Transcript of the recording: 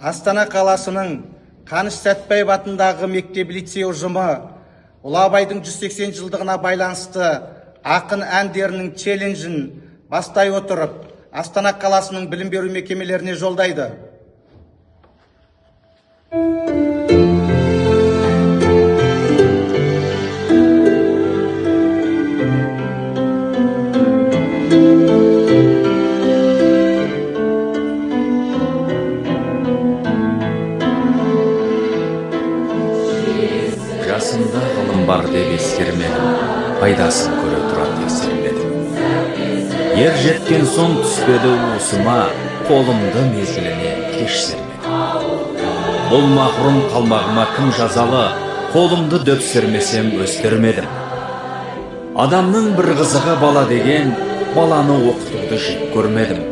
Астана қаласының Қаныш Сәтбаев атындағы мектеп-лицей ұжымы Ұлы Абайдың 180 жылдығына байланысты ақын әндерінің челленджін бастай отырып, Астана қаласының білім беру мекемелеріне жолдайды. Жасында ғылым бар деп ескермедім, пайдасын көре тұрады ескермедім. Ер жеткен соң түспеді уысыма, қолымды мезгіліне кеш сермедім. Бұл махрұм қалмағыма кім жазалы, қолымды дөп сермесем өстермедім. Адамның бір қызығы бала деген, баланы оқытуды жек көрмедім.